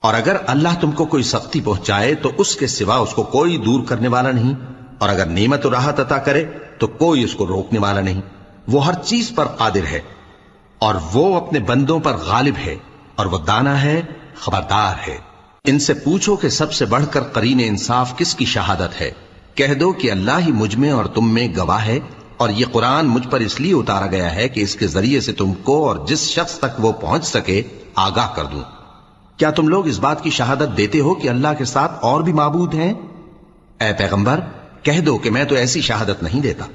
اور اگر اللہ تم کو کوئی سختی پہنچائے تو اس کے سوا اس کو کوئی دور کرنے والا نہیں، اور اگر نعمت و راحت عطا کرے تو کوئی اس کو روکنے والا نہیں۔ وہ ہر چیز پر قادر ہے، اور وہ اپنے بندوں پر غالب ہے، اور وہ دانا ہے، خبردار ہے۔ ان سے پوچھو کہ سب سے بڑھ کر قرین انصاف کس کی شہادت ہے؟ کہہ دو کہ اللہ ہی مجھ میں اور تم میں گواہ ہے، اور یہ قرآن مجھ پر اس لیے اتارا گیا ہے کہ اس کے ذریعے سے تم کو اور جس شخص تک وہ پہنچ سکے آگاہ کر دوں۔ کیا تم لوگ اس بات کی شہادت دیتے ہو کہ اللہ کے ساتھ اور بھی معبود ہیں؟ اے پیغمبر کہہ دو کہ میں تو ایسی شہادت نہیں دیتا۔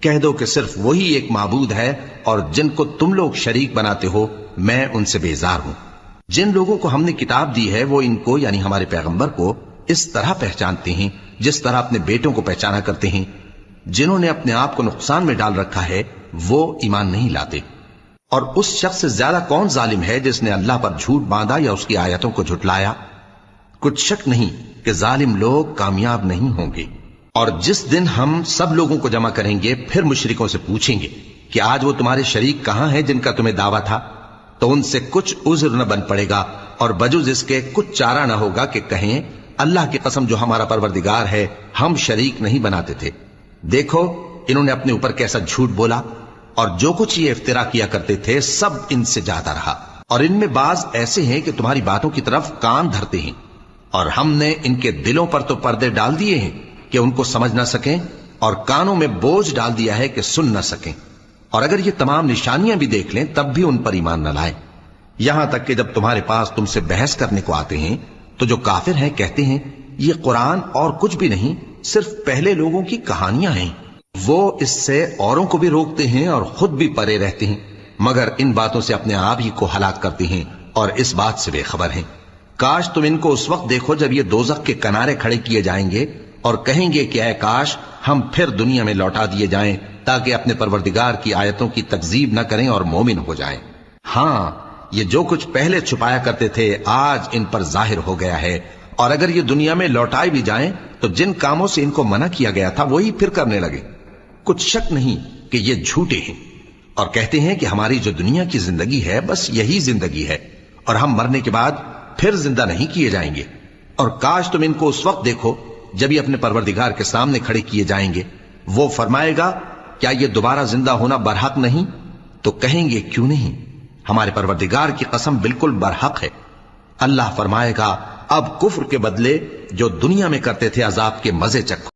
کہہ دو کہ صرف وہی ایک معبود ہے، اور جن کو تم لوگ شریک بناتے ہو میں ان سے بیزار ہوں۔ جن لوگوں کو ہم نے کتاب دی ہے وہ ان کو یعنی ہمارے پیغمبر کو اس طرح پہچانتے ہیں جس طرح اپنے بیٹوں کو پہچانا کرتے ہیں۔ جنہوں نے اپنے آپ کو نقصان میں ڈال رکھا ہے وہ ایمان نہیں لاتے۔ اور اس شخص سے زیادہ کون ظالم ہے جس نے اللہ پر جھوٹ باندھا یا اس کی آیتوں کو جھٹلایا؟ کچھ شک نہیں کہ ظالم لوگ کامیاب نہیں ہوں گے۔ اور جس دن ہم سب لوگوں کو جمع کریں گے پھر مشرکوں سے پوچھیں گے کہ آج وہ تمہارے شریک کہاں ہیں جن کا تمہیں دعویٰ تھا؟ تو ان سے کچھ عذر نہ بن پڑے گا، اور بجز اس کے کچھ چارہ نہ ہوگا کہ کہیں اللہ کی قسم جو ہمارا پروردگار ہے ہم شریک نہیں بناتے تھے۔ دیکھو انہوں نے اپنے اوپر کیسا جھوٹ بولا، اور جو کچھ یہ افترا کیا کرتے تھے سب ان سے جاتا رہا۔ اور ان میں بعض ایسے ہیں کہ تمہاری باتوں کی طرف کان دھرتے ہیں، اور ہم نے ان کے دلوں پر تو پردے ڈال دیے ہیں کہ ان کو سمجھ نہ سکیں، اور کانوں میں بوجھ ڈال دیا ہے کہ سن نہ سکیں۔ اور اگر یہ تمام نشانیاں بھی دیکھ لیں تب بھی ان پر ایمان نہ لائیں، یہاں تک کہ جب تمہارے پاس تم سے بحث کرنے کو آتے ہیں تو جو کافر ہیں کہتے ہیں یہ قرآن اور کچھ بھی نہیں صرف پہلے لوگوں کی کہانیاں ہیں۔ وہ اس سے اوروں کو بھی روکتے ہیں اور خود بھی پرے رہتے ہیں، مگر ان باتوں سے اپنے آپ ہی کو ہلاک کرتے ہیں اور اس بات سے بے خبر ہیں۔ کاش تم ان کو اس وقت دیکھو جب یہ دوزخ کے کنارے کھڑے کیے جائیں گے اور کہیں گے کہ اے کاش ہم پھر دنیا میں لوٹا دیے جائیں تاکہ اپنے پروردگار کی آیتوں کی تکذیب نہ کریں اور مومن ہو جائیں۔ ہاں یہ جو کچھ پہلے چھپایا کرتے تھے آج ان پر ظاہر ہو گیا ہے، اور اگر یہ دنیا میں لوٹائے بھی جائیں تو جن کاموں سے ان کو منع کیا گیا تھا وہی پھر کرنے لگے۔ کچھ شک نہیں کہ یہ جھوٹے ہیں، اور کہتے ہیں کہ ہماری جو دنیا کی زندگی ہے بس یہی زندگی ہے، اور ہم مرنے کے بعد پھر زندہ نہیں کیے جائیں گے۔ اور کاش تم ان کو اس وقت دیکھو جب یہ اپنے پروردگار کے سامنے کھڑے کیے جائیں گے، وہ فرمائے گا کیا یہ دوبارہ زندہ ہونا برحق نہیں؟ تو کہیں گے کیوں نہیں، ہمارے پروردگار کی قسم بالکل برحق ہے۔ اللہ فرمائے گا اب کفر کے بدلے جو دنیا میں کرتے تھے عذاب کے مزے چکھو۔